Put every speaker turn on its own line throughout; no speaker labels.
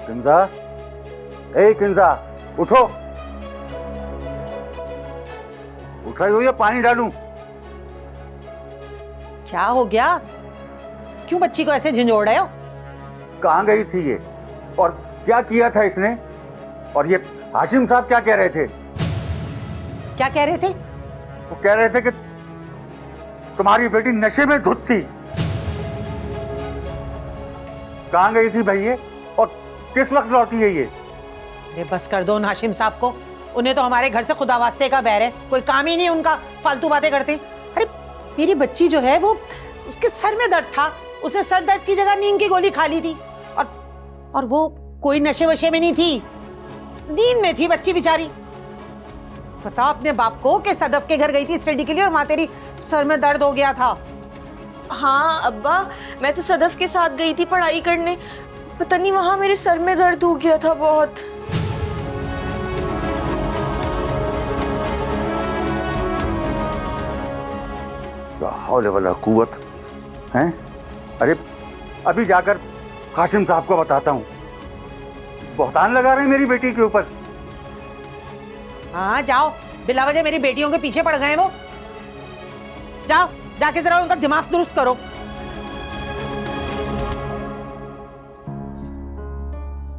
किंजा, ए किंजा, उठो। उठ रही हो या पानी डालूं?
क्या हो गया? क्यों बच्ची को ऐसे झंझोड़ रहे हो?
कहाँ गई थी ये और क्या किया था इसने? और ये हाशिम साहब क्या कह रहे थे?
क्या कह रहे थे?
वो कह रहे थे कि तुम्हारी बेटी नशे में धुत थी। कहाँ गई थी भाई ये और किस वक्त लौटी है ये?
अरे बस कर दो उन हाशिम साहब को। उन्हें तो हमारे घर से खुदा वास्ते का बैर है, कोई काम ही नहीं उनका, फालतू बातें करते। अरे मेरी बच्ची जो है वो, उसके सर में दर्द था, उसे सर दर्द की जगह नींद की गोली खा ली थी। और वो कोई नशे वशे में नहीं थी, नींद में थी बच्ची बेचारी। बता अपने बाप को कि सदफ के घर गई थी स्टडी के लिए और वहां तेरी सर में दर्द हो गया था।
हाँ अब्बा, मैं तो सदफ के साथ गई थी पढ़ाई करने, पता नहीं वहां मेरे सर में दर्द हो गया था बहुत।
हौले वाला कुव्वत हैं? अरे अभी जाकर हाशिम साहब को बताता हूँ। बहतान लगा रहे हैं मेरी बेटी के ऊपर।
हाँ जाओ, बिला वजह मेरी बेटियों के पीछे पड़ गए वो। जाओ जाके जरा उनका दिमाग दुरुस्त करो।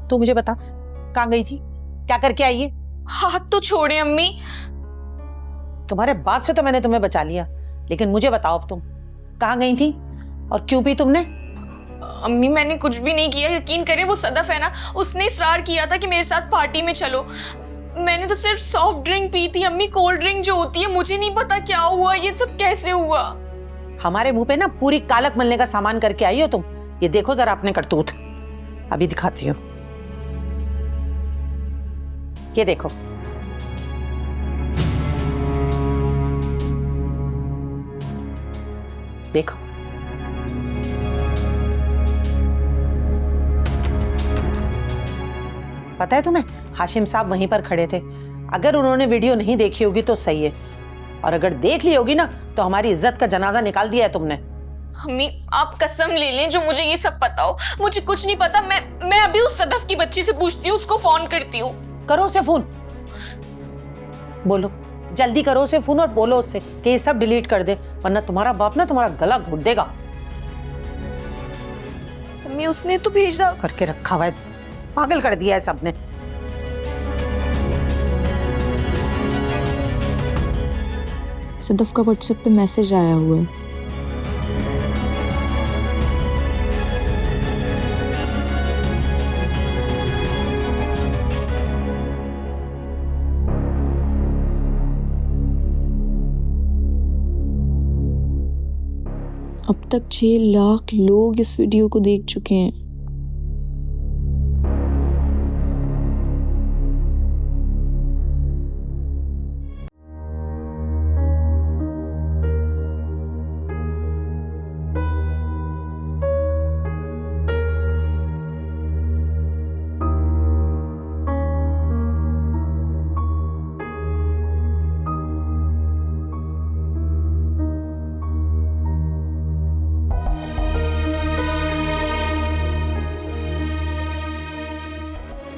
तू मुझे बता, कहाँ गई थी, क्या करके आई है?
हाथ तो छोड़े अम्मी।
तुम्हारे बाप से तो मैंने तुम्हें बचा लिया, लेकिन मुझे बताओ अब तुम कहाँ गई थी और क्यों पी तुमने?
अम्मी मैंने कुछ भी नहीं किया, यकीन करें वो सदफ है ना, उसने इसरार किया था कि मेरे साथ पार्टी में चलो। मैंने तो सिर्फ सॉफ्ट ड्रिंक पी थी अम्मी, कोल्ड ड्रिंक जो होती है। मुझे नहीं पता क्या हुआ, ये सब कैसे हुआ।
हमारे मुंह पे ना पूरी कालक मलने का सामान करके आई हो तुम। ये देखो जरा अपने करतूत, अभी दिखाती हूँ। ये देखो, देखो पता है तुम्हें, हाशिम साहब वहीं पर खड़े थे। अगर उन्होंने वीडियो नहीं देखी होगी तो सही है, और अगर देख ली होगी ना तो हमारी इज्जत का जनाजा निकाल दिया है तुमने।
अम्मी आप कसम ले लें जो मुझे ये सब पता हो, मुझे कुछ नहीं पता। मैं अभी उस सदफ की बच्ची से पूछती हूँ, उसको फोन करती हूँ।
करो उसे फोन, बोलो जल्दी करो उसे फोन और बोलो उससे कि ये सब डिलीट कर दे, वरना तुम्हारा बाप ना तुम्हारा गला घोट देगा।
अम्मी उसने तो भेजा
करके रखा हुआ है, पागल कर दिया है सबने।
सदफ का व्हाट्सएप पे मैसेज आया हुआ है। अब तक 6 लाख लोग इस वीडियो को देख चुके हैं।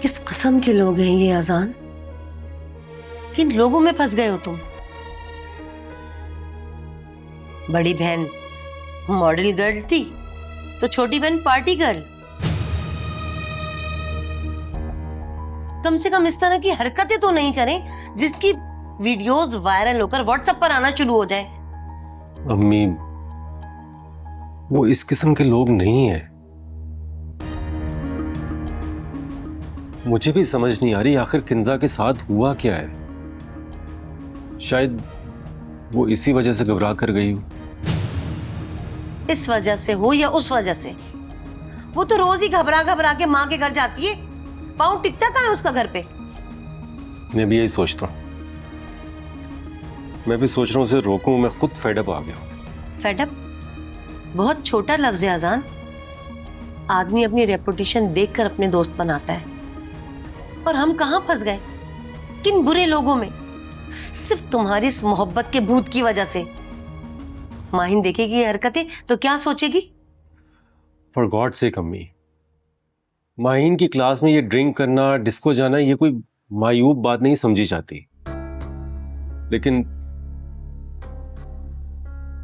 किस किस्म के लोग हैं ये अजान? किन लोगों में फंस गए हो तुम? बड़ी बहन मॉडल गर्ल थी तो छोटी बहन पार्टी गर्ल। कम से कम इस तरह की हरकतें तो नहीं करें जिसकी वीडियोस वायरल होकर व्हाट्सएप पर आना शुरू हो जाए।
अम्मी वो इस किस्म के लोग नहीं है। मुझे भी समझ नहीं आ रही आखिर किंजा के साथ हुआ क्या है। शायद वो इसी वजह से घबरा कर गई हो।
इस वजह से हो या उस वजह से, वो तो रोज ही घबरा घबरा के माँ के घर जाती है। पाँव टिकता कहाँ है उसका घर पे?
मैं भी यही सोचता हूँ। मैं भी सोच रहा हूँ उसे रोकूं, मैं खुद फेडअप आ गया।
फेडअप बहुत छोटा लफ्ज है अजान। आदमी अपनी रेपुटेशन देखकर अपने दोस्त बनाता है। और हम कहाँ फंस गए, किन बुरे लोगों में? सिर्फ तुम्हारी इस मोहब्बत के भूत की वजह से। माहिन देखेगी ये हरकतें तो क्या सोचेगी?
फॉर गॉड सेक अम्मी, माहीन की क्लास में ये ड्रिंक करना, डिस्को जाना, ये कोई मायूब बात नहीं समझी जाती, लेकिन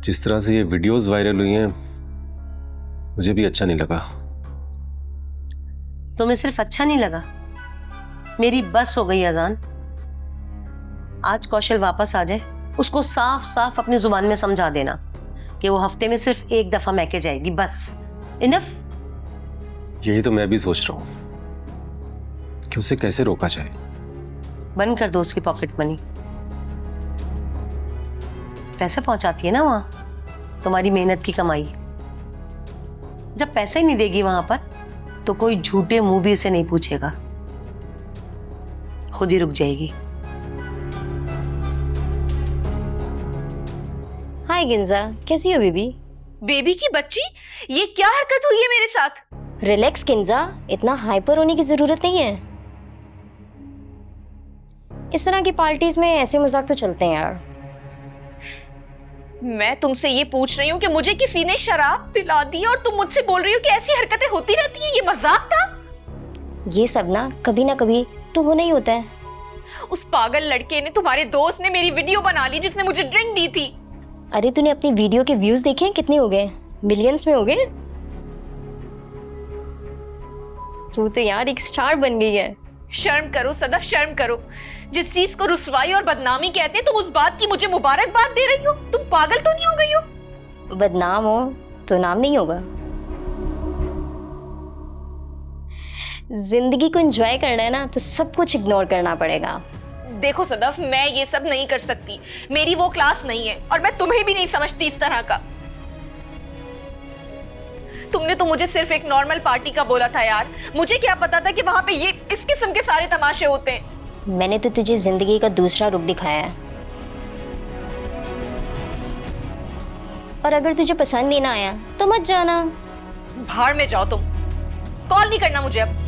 जिस तरह से ये वीडियोस वायरल हुई हैं मुझे भी अच्छा नहीं लगा।
तुम्हें सिर्फ अच्छा नहीं लगा? मेरी बस हो गई अजान। आज कौशल वापस आ जाए, उसको साफ साफ अपनी जुबान में समझा देना कि वो हफ्ते में सिर्फ एक दफा मैके जाएगी, बस। इनफ।
यही तो मैं भी सोच रहा हूं कि उसे कैसे रोका जाए।
बंद कर दो उसकी पॉकेट मनी। पैसा पहुंचाती है ना वहां, तुम्हारी मेहनत की कमाई। जब पैसा ही नहीं देगी वहां पर, तो कोई झूठे मुंह भी इसे नहीं पूछेगा, खुद ही रुक जाएगी।
हाय गिंजा, कैसी हो बेबी?
बेबी की बच्ची, ये क्या हरकत हुई है मेरे साथ?
रिलैक्स गिंजा, इतना हाइपर होने की जरूरत नहीं है। इस तरह की पार्टीज में ऐसे मजाक तो चलते हैं यार।
मैं तुमसे ये पूछ रही हूँ कि मुझे किसी ने शराब पिला दी और तुम मुझसे बोल रही हो कि ऐसी हरकतें होती रहती हैं, ये मजाक था?
ये सब ना कभी तो होना ही होता है।
उस पागल लड़के ने, तुम्हारे दोस्त ने मेरी वीडियो बना ली जिसने मुझे ड्रिंक दी थी।
अरे तूने अपनी वीडियो के व्यूज देखे हैं? कितने हो गए? मिलियंस में हो गए। तू तो यार एक स्टार बन गई है।
शर्म करो सदफ, शर्म करो। जिस चीज को रुसवाई और बदनामी कहते हैं, तुम उस बात की मुझे मुबारकबाद दे रही हो। तुम पागल तो नहीं हो गई हो?
बदनाम हो तो नाम नहीं होगा। जिंदगी को एंजॉय करना है ना, तो सब कुछ इग्नोर करना पड़ेगा।
देखो सदफ, मैं ये सब नहीं कर सकती। मेरी वो क्लास नहीं है और मैं तुम्हें भी नहीं समझती इस तरह का। तुमने तो मुझे सिर्फ एक नॉर्मल पार्टी का बोला था यार। मुझे क्या पता था कि वहां पे ये इस किस्म के सारे तमाशे होते हैं।
मैंने तो तुझे जिंदगी का दूसरा रुख दिखाया है, और अगर तुझे पसंद नहीं ना आया तो मत जाना।
भाड़ में जाओ तुम। कॉल नहीं करना मुझे अब।